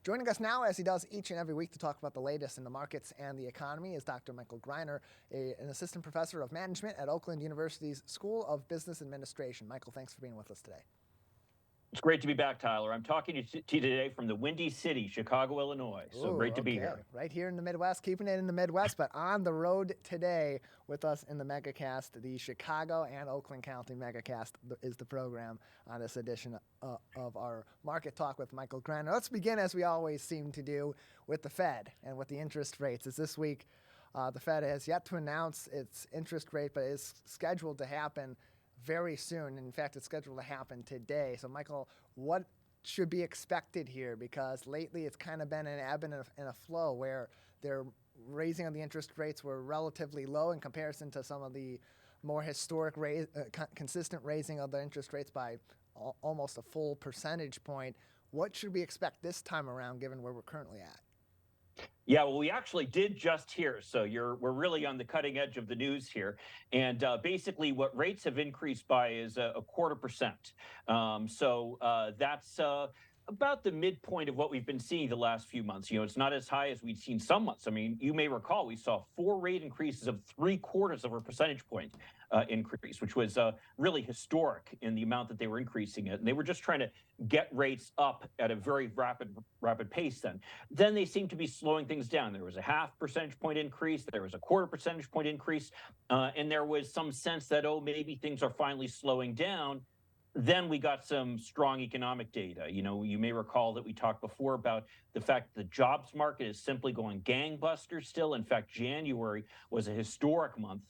Joining us now, as he does each and every week, to talk about the latest in the markets and the economy is Dr. Michael Greiner, an assistant professor of management at Oakland University's School of Business Administration. Michael, thanks for being with us today. It's great to be back, Tyler. I'm talking to you today from the Windy City, Chicago, Illinois. So great to be here. Right here in the Midwest, keeping it in the Midwest, but on the road today with us in the Megacast, the Chicago and Oakland County Megacast is the program on this edition of our Market Talk with Michael Greiner. Let's begin, as we always seem to do, with the Fed and with the interest rates. As this week, the Fed has yet to announce its interest rate, but is scheduled to happen very soon. In fact, it's scheduled to happen today. So, Michael, what should be expected here? Because lately it's kind of been an ebb and a flow where their raising of the interest rates were relatively low in comparison to some of the more historic consistent raising of the interest rates by almost a full percentage point. What should we expect this time around, given where we're currently at? Yeah, well, we actually did just hear, so we're really on the cutting edge of the news here. And basically what rates have increased by is a 0.25%. So that's about the midpoint of what we've been seeing the last few months. You know, it's not as high as we'd seen some months. I mean, you may recall we saw 4 rate increases of 0.75 percentage point increase, which was really historic in the amount that they were increasing it. And they were just trying to get rates up at a very rapid pace then. Then they seemed to be slowing things down. There was a 0.5 percentage point increase. There was a 0.25 percentage point increase. And there was some sense that, oh, maybe things are finally slowing down. Then we got some strong economic data. You know, you may recall that we talked before about the fact that the jobs market is simply going gangbusters still. In fact, January was a historic month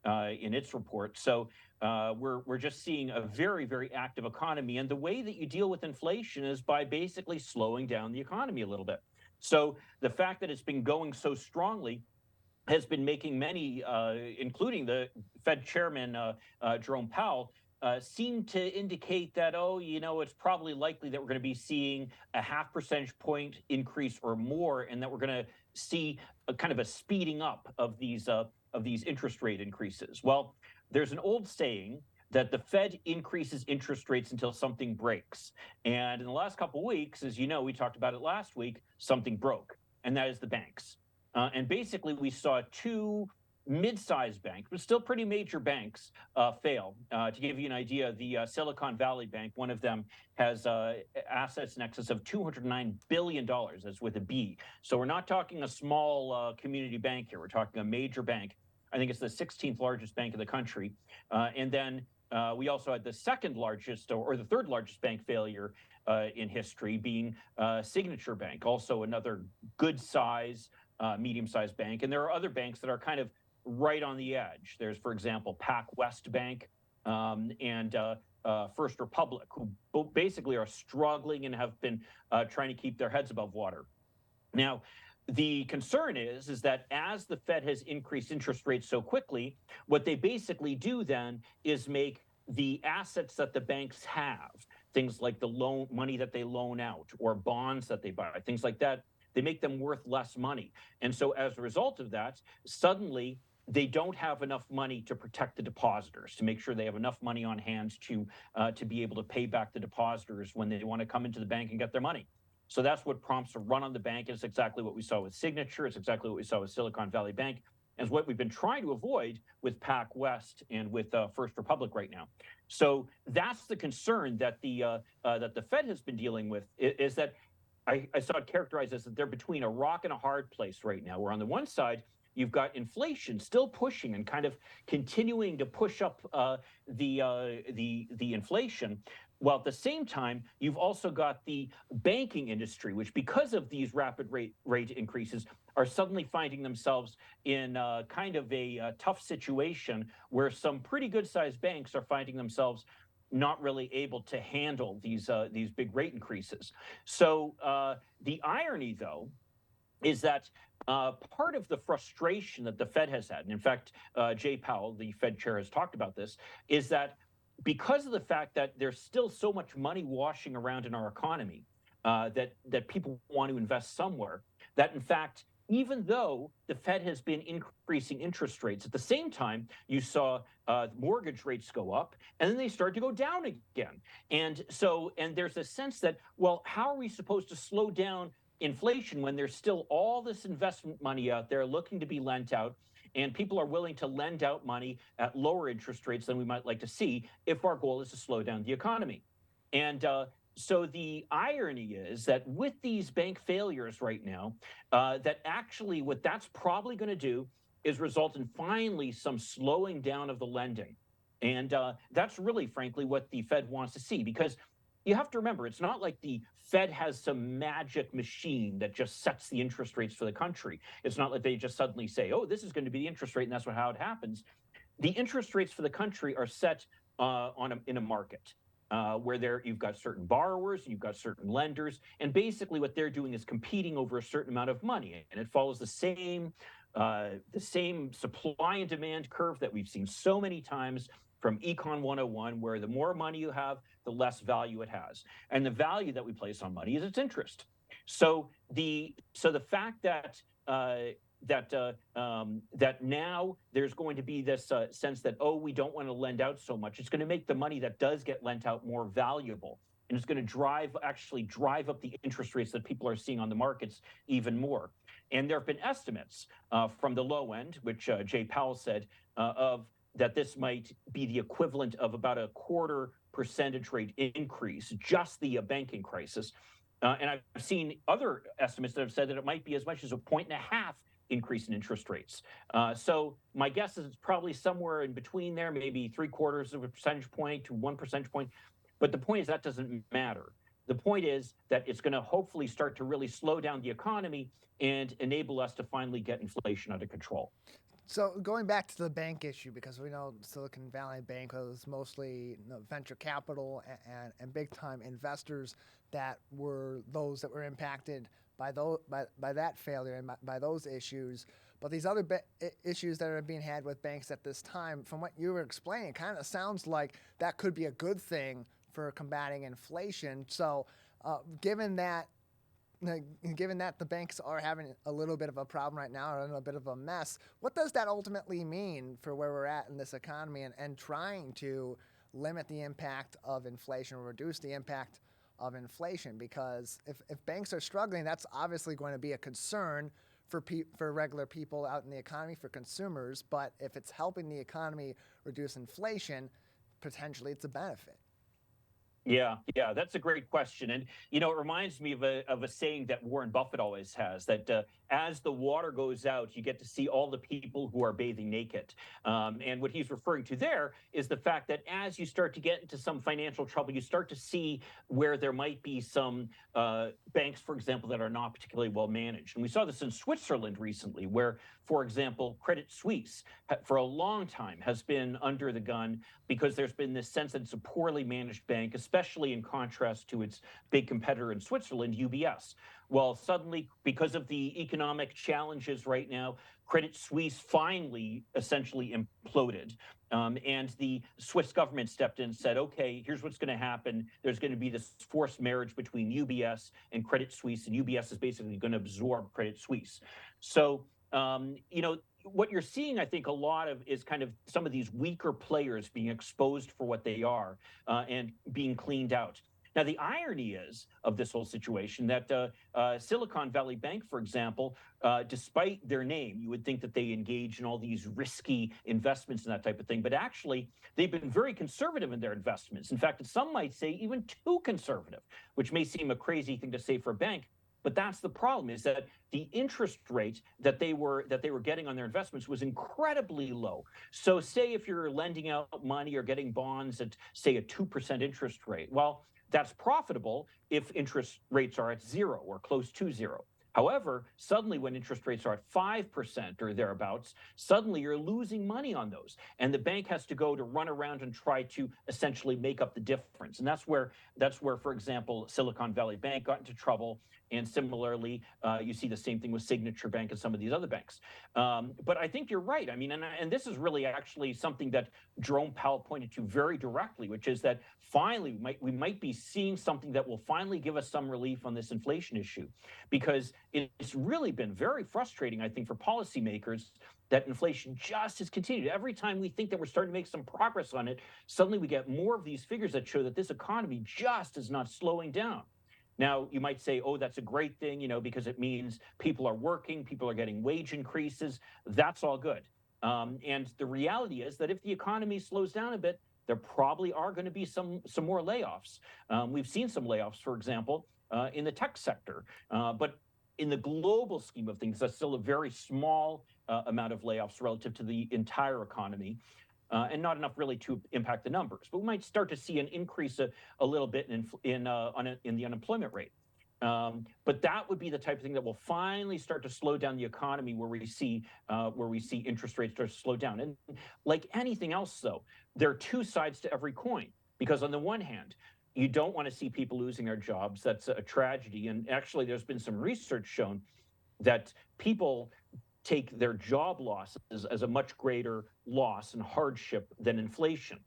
in its report. So we're just seeing a very, very active economy. And the way that you deal with inflation is by basically slowing down the economy a little bit. So the fact that it's been going so strongly has been making many, including the Fed chairman, Jerome Powell, seem to indicate that, oh, you know, it's probably likely that we're going to be seeing a 0.5 percentage point increase or more, and that we're going to see a kind of a speeding up of these interest rate increases. Well, there's an old saying that the Fed increases interest rates until something breaks. And in the last couple of weeks, as you know, we talked about it last week, something broke, and that is the banks. And basically, we saw 2 mid-sized banks, but still pretty major banks, fail. To give you an idea, the Silicon Valley Bank, one of them, has assets in excess of $209 billion. That's with a B. So we're not talking a small community bank here. We're talking a major bank. I think it's the 16th largest bank in the country. And then we also had the second largest or the third largest bank failure in history, being Signature Bank, also another good size, medium-sized bank. And there are other banks that are kind of right on the edge. There's, for example, PacWest Bank and First Republic, who basically are struggling and have been trying to keep their heads above water. Now, the concern is that as the Fed has increased interest rates so quickly, what they basically do then is make the assets that the banks have, things like the loan money that they loan out or bonds that they buy, things like that, they make them worth less money. And so as a result of that, suddenly they don't have enough money to protect the depositors, to make sure they have enough money on hand to be able to pay back the depositors when they want to come into the bank and get their money. So that's what prompts a run on the bank. It's exactly what we saw with Signature. It's exactly what we saw with Silicon Valley Bank, and what we've been trying to avoid with PacWest and with First Republic right now. So that's the concern that the Fed has been dealing with, is that I saw it characterized as that they're between a rock and a hard place right now, where on the one side, you've got inflation still pushing and kind of continuing to push up the inflation, while at the same time, you've also got the banking industry, which, because of these rapid rate increases, are suddenly finding themselves in kind of a tough situation where some pretty good-sized banks are finding themselves not really able to handle these big rate increases. So the irony, though, is that part of the frustration that the Fed has had, and in fact, Jay Powell, the Fed chair, has talked about this, is that because of the fact that there's still so much money washing around in our economy, that people want to invest somewhere, that in fact, even though the Fed has been increasing interest rates, at the same time, you saw mortgage rates go up, and then they started to go down again. And there's a sense that, well, how are we supposed to slow down inflation when there's still all this investment money out there looking to be lent out, and people are willing to lend out money at lower interest rates than we might like to see if our goal is to slow down the economy. And so the irony is that with these bank failures right now, that actually what that's probably going to do is result in finally some slowing down of the lending. And that's really, frankly, what the Fed wants to see, because you have to remember, it's not like the Fed has some magic machine that just sets the interest rates for the country. It's not like they just suddenly say, oh, this is going to be the interest rate, and that's how it happens. The interest rates for the country are set in a market. Where you've got certain borrowers, you've got certain lenders, and basically what they're doing is competing over a certain amount of money, and it follows the same supply and demand curve that we've seen so many times from Econ 101, where the more money you have, the less value it has, and the value that we place on money is its interest. So the fact that that now there's going to be this sense that, oh, we don't want to lend out so much. It's going to make the money that does get lent out more valuable. And it's going to drive up the interest rates that people are seeing on the markets even more. And there have been estimates from the low end, which Jay Powell said, of that this might be the equivalent of about a 0.25 percentage rate increase, just the banking crisis. And I've seen other estimates that have said that it might be as much as 1.5 increase in interest rates. So my guess is it's probably somewhere in between there, maybe 0.75 percentage point to 1 percentage point. But the point is that doesn't matter. The point is that it's going to hopefully start to really slow down the economy and enable us to finally get inflation under control. So going back to the bank issue, because we know Silicon Valley Bank was mostly venture capital and big time investors that were those that were impacted by that failure and by those issues. But these other issues that are being had with banks at this time, from what you were explaining, it kind of sounds like that could be a good thing for combating inflation. So given that the banks are having a little bit of a problem right now, or in a bit of a mess, what does that ultimately mean for where we're at in this economy and trying to limit the impact of inflation or reduce the impact of inflation? Because if banks are struggling, that's obviously going to be a concern for regular people out in the economy, for consumers. But if it's helping the economy reduce inflation, potentially it's a benefit. Yeah, that's a great question. And, it reminds me of a saying that Warren Buffett always has, that as the water goes out, you get to see all the people who are bathing naked. And what he's referring to there is the fact that as you start to get into some financial trouble, you start to see where there might be some banks, for example, that are not particularly well managed. And we saw this in Switzerland recently, where, for example, Credit Suisse for a long time has been under the gun because there's been this sense that it's a poorly managed bank, especially in contrast to its big competitor in Switzerland, UBS. Well, suddenly, because of the economic challenges right now, Credit Suisse finally essentially imploded. And the Swiss government stepped in and said, okay, here's what's going to happen. There's going to be this forced marriage between UBS and Credit Suisse, and UBS is basically going to absorb Credit Suisse. So, what you're seeing, I think, a lot of is kind of some of these weaker players being exposed for what they are and being cleaned out. Now, the irony is of this whole situation that Silicon Valley Bank, for example, despite their name, you would think that they engage in all these risky investments and that type of thing. But actually, they've been very conservative in their investments. In fact, some might say even too conservative, which may seem a crazy thing to say for a bank. But that's the problem, is that the interest rate that they were getting on their investments was incredibly low. So say if you're lending out money or getting bonds at, say, a 2% interest rate, well, that's profitable if interest rates are at zero or close to zero. However, suddenly when interest rates are at 5% or thereabouts, suddenly you're losing money on those. And the bank has to go to run around and try to essentially make up the difference. And that's where, for example, Silicon Valley Bank got into trouble. And similarly, you see the same thing with Signature Bank and some of these other banks. But I think you're right. I mean, and this is really actually something that Jerome Powell pointed to very directly, which is that finally we might be seeing something that will finally give us some relief on this inflation issue, because it's really been very frustrating, I think, for policymakers that inflation just has continued. Every time we think that we're starting to make some progress on it, suddenly we get more of these figures that show that this economy just is not slowing down. Now, you might say, oh, that's a great thing, because it means people are working, people are getting wage increases. That's all good. And the reality is that if the economy slows down a bit, there probably are going to be some more layoffs. We've seen some layoffs, for example, in the tech sector. But in the global scheme of things, that's still a very small amount of layoffs relative to the entire economy. And not enough really to impact the numbers. But we might start to see an increase a little bit in the unemployment rate. But that would be the type of thing that will finally start to slow down the economy, where we see interest rates start to slow down. And like anything else, though, there are two sides to every coin. Because on the one hand, you don't want to see people losing their jobs. That's a tragedy. And actually, there's been some research shown that people take their job losses as a much greater loss and hardship than inflation.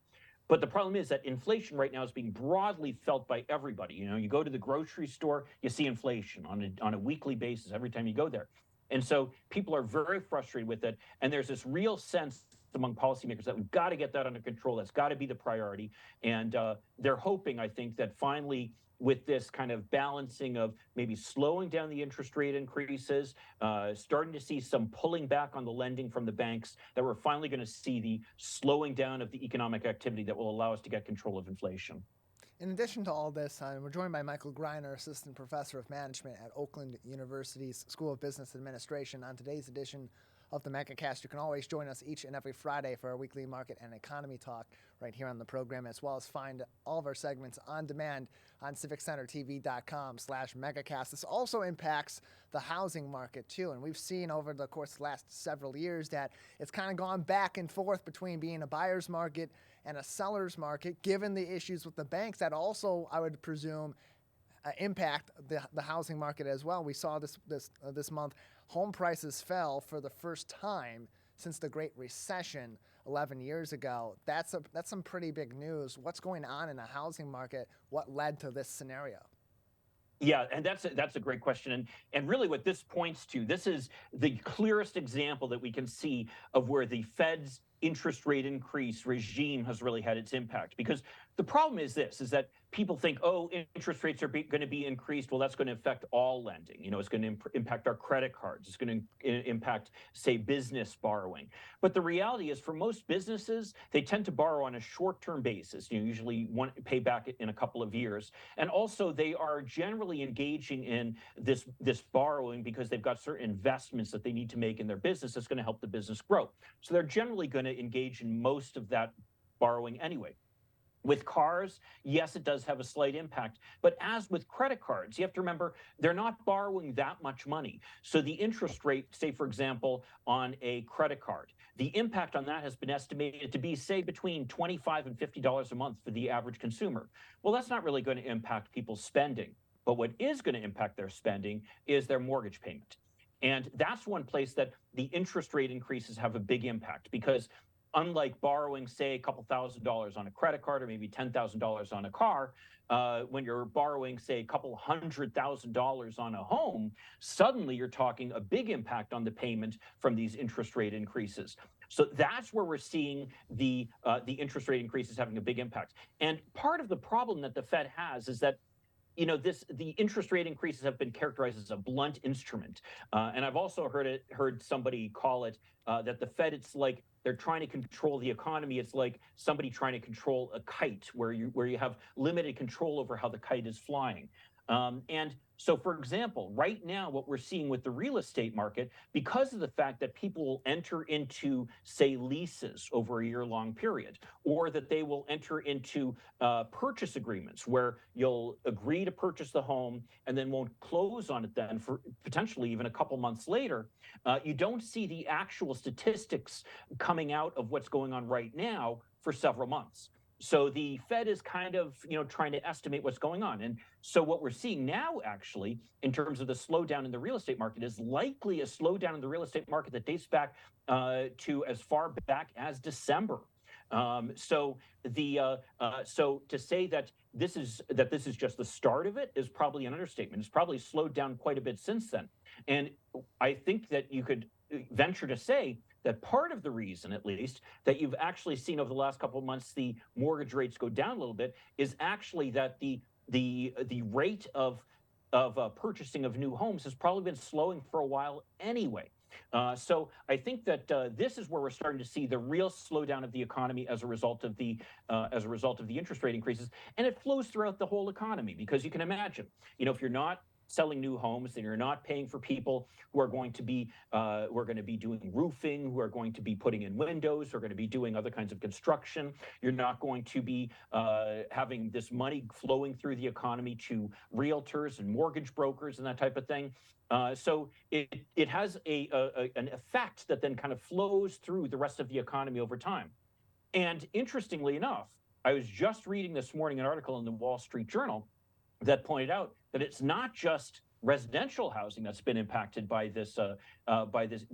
But the problem is that inflation right now is being broadly felt by everybody. You go to the grocery store, you see inflation on a weekly basis every time you go there. And so people are very frustrated with it. And there's this real sense among policymakers that we've got to get that under control. That's got to be the priority. And they're hoping, I think, that finally, with this kind of balancing of maybe slowing down the interest rate increases, starting to see some pulling back on the lending from the banks, that we're finally going to see the slowing down of the economic activity that will allow us to get control of inflation. In addition to all this, we're joined by Michael Greiner, Assistant Professor of Management at Oakland University's School of Business Administration. On today's edition of the Megacast, you can always join us each and every Friday for our weekly market and economy talk right here on the program, as well as find all of our segments on demand on civiccentertv.com/megacast. This also impacts the housing market too, and we've seen over the course of the last several years that it's kind of gone back and forth between being a buyer's market and a seller's market, given the issues with the banks that also, I would presume, impact the housing market as well. We saw this month, home prices fell for the first time since the Great Recession 11 years ago. That's some pretty big news. What's going on in the housing market? What led to this scenario? Yeah, and that's a great question. And really what this points to, this is the clearest example that we can see of where the Fed's interest rate increase regime has really had its impact. Because the problem is that people think, oh, interest rates are going to be increased. Well, that's going to affect all lending. It's going to impact our credit cards. It's going to impact, say, business borrowing. But the reality is, for most businesses, they tend to borrow on a short-term basis. Usually want to pay back in a couple of years. And also, they are generally engaging in this borrowing because they've got certain investments that they need to make in their business that's going to help the business grow. So they're generally going to engage in most of that borrowing anyway. With cars, yes, it does have a slight impact. But as with credit cards, you have to remember, they're not borrowing that much money. So the interest rate, say, for example, on a credit card, the impact on that has been estimated to be, say, between $25 and $50 a month for the average consumer. Well, that's not really going to impact people's spending. But what is going to impact their spending is their mortgage payment. And that's one place that the interest rate increases have a big impact, because unlike borrowing, say, a couple $1,000s on a credit card or maybe $10,000 on a car, when you're borrowing, say, a couple $100,000 on a home, suddenly you're talking a big impact on the payment from these interest rate increases. So that's where we're seeing the interest rate increases having a big impact. And part of the problem that the Fed has is that the interest rate increases have been characterized as a blunt instrument. And I've also heard somebody call it that the Fed, it's like they're trying to control the economy. It's like somebody trying to control a kite, where you have limited control over how the kite is flying. And so, for example, right now, what we're seeing with the real estate market, because of the fact that people will enter into, say, leases over a year-long period, or that they will enter into purchase agreements where you'll agree to purchase the home and then won't close on it then for potentially even a couple months later, you don't see the actual statistics coming out of what's going on right now for several months. So the Fed is kind of, trying to estimate what's going on. And so what we're seeing now, actually, in terms of the slowdown in the real estate market, is likely a slowdown in the real estate market that dates back to as far back as December. So to say that this is just the start of it is probably an understatement. It's probably slowed down quite a bit since then. And I think that you could venture to say that part of the reason, at least, that you've actually seen over the last couple of months the mortgage rates go down a little bit is actually that the rate of purchasing of new homes has probably been slowing for a while anyway. So I think that this is where we're starting to see the real slowdown of the economy as a result of the interest rate increases, and it flows throughout the whole economy because you can imagine, if you're not selling new homes, then you're not paying for people who are going to be doing roofing, who are going to be putting in windows, who are going to be doing other kinds of construction. You're not going to be having this money flowing through the economy to realtors and mortgage brokers and that type of thing. So it has an effect that then kind of flows through the rest of the economy over time. And interestingly enough, I was just reading this morning an article in the Wall Street Journal that pointed out that it's not just residential housing that's been impacted by the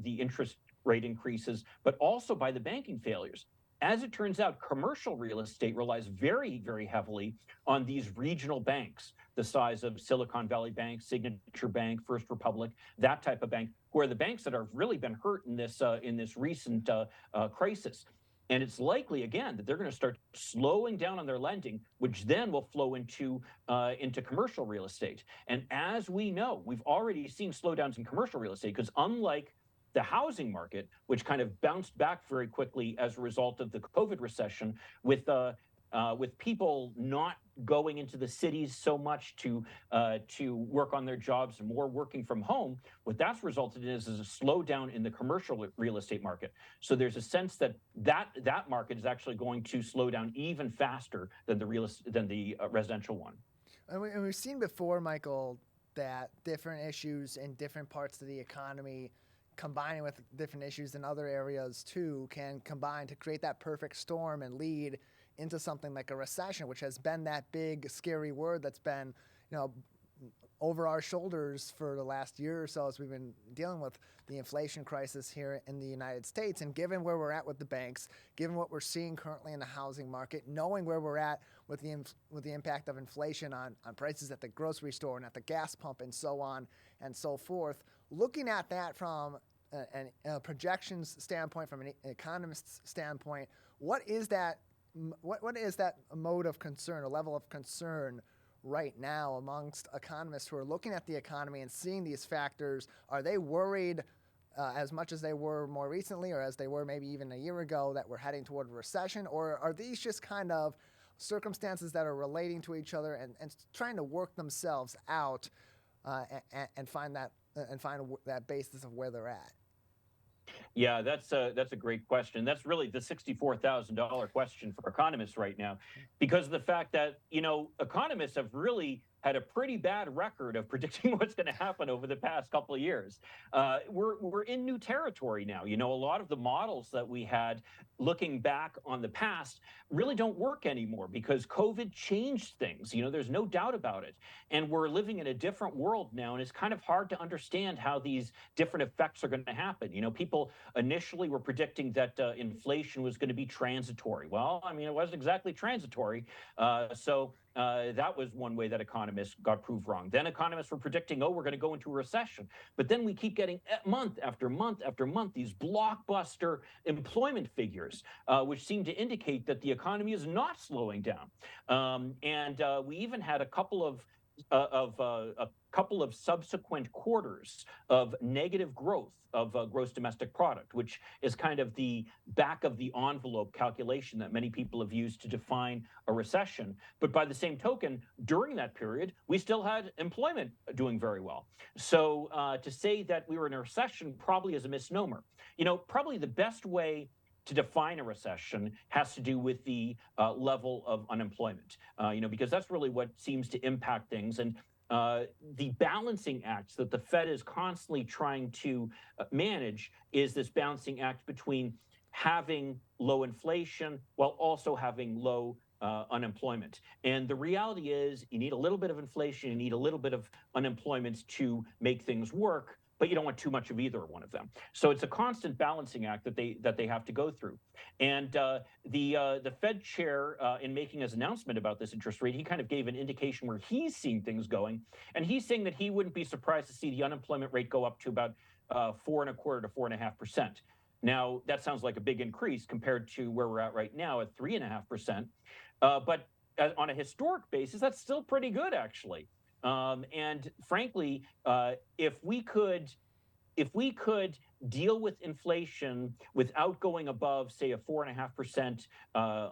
interest rate increases, but also by the banking failures. As it turns out, commercial real estate relies very, very heavily on these regional banks, the size of Silicon Valley Bank, Signature Bank, First Republic, that type of bank, who are the banks that have really been hurt in this recent crisis. And it's likely, again, that they're going to start slowing down on their lending, which then will flow into commercial real estate. And as we know, we've already seen slowdowns in commercial real estate because unlike the housing market, which kind of bounced back very quickly as a result of the COVID recession, with people not going into the cities so much to work on their jobs and more working from home, what that's resulted in is a slowdown in the commercial real estate market. So there's a sense that market is actually going to slow down even faster than the residential one. And we've seen before, Michael, that different issues in different parts of the economy combining with different issues in other areas too can combine to create that perfect storm and lead into something like a recession, which has been that big, scary word that's been, over our shoulders for the last year or so as we've been dealing with the inflation crisis here in the United States. And given where we're at with the banks, given what we're seeing currently in the housing market, knowing where we're at with the impact of inflation on prices at the grocery store and at the gas pump and so on and so forth, looking at that from a projections standpoint, from an economist's standpoint, what is that mode of concern, a level of concern right now amongst economists who are looking at the economy and seeing these factors? Are they worried as much as they were more recently, or as they were maybe even a year ago, that we're heading toward a recession? Or are these just kind of circumstances that are relating to each other and trying to work themselves out and find that basis of where they're at? Yeah, that's a great question. That's really the $64,000 question for economists right now, because of the fact that economists have really had a pretty bad record of predicting what's going to happen over the past couple of years. We're in new territory now. A lot of the models that we had looking back on the past really don't work anymore because COVID changed things. There's no doubt about it. And we're living in a different world now, and it's kind of hard to understand how these different effects are going to happen. People initially were predicting that inflation was going to be transitory. Well, it wasn't exactly transitory. So that was one way that economists got proved wrong. Then economists were predicting, we're going to go into a recession. But then we keep getting month after month after month these blockbuster employment figures, which seem to indicate that the economy is not slowing down. And we even had a couple of subsequent quarters of negative growth of gross domestic product, which is kind of the back of the envelope calculation that many people have used to define a recession. But by the same token, during that period, we still had employment doing very well. So to say that we were in a recession probably is a misnomer. Probably the best way to define a recession has to do with the level of unemployment, because that's really what seems to impact things. And the balancing act that the Fed is constantly trying to manage is this balancing act between having low inflation while also having low unemployment. And the reality is you need a little bit of inflation, you need a little bit of unemployment to make things work, but you don't want too much of either one of them. So it's a constant balancing act that they have to go through. And the Fed chair, in making his announcement about this interest rate, he kind of gave an indication where he's seeing things going, and he's saying that he wouldn't be surprised to see the unemployment rate go up to about 4.25% to 4.5%. Now that sounds like a big increase compared to where we're at right now at 3.5%, but on a historic basis, that's still pretty good, actually. And frankly, if we could deal with inflation without going above, say, a 4.5%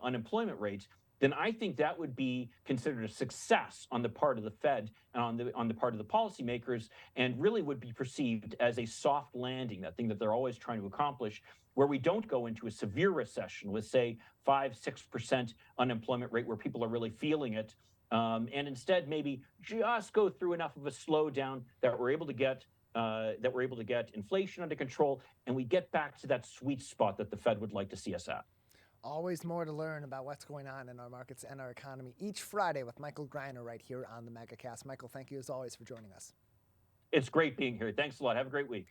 unemployment rate, then I think that would be considered a success on the part of the Fed and on the part of the policymakers, and really would be perceived as a soft landing, that thing that they're always trying to accomplish, where we don't go into a severe recession with, say, 5-6% unemployment rate where people are really feeling it, and instead maybe just go through enough of a slowdown that we're able to get inflation under control, and we get back to that sweet spot that the Fed would like to see us at. Always more to learn about what's going on in our markets and our economy each Friday with Michael Greiner right here on the Megacast. Michael, thank you as always for joining us. It's great being here. Thanks a lot. Have a great week.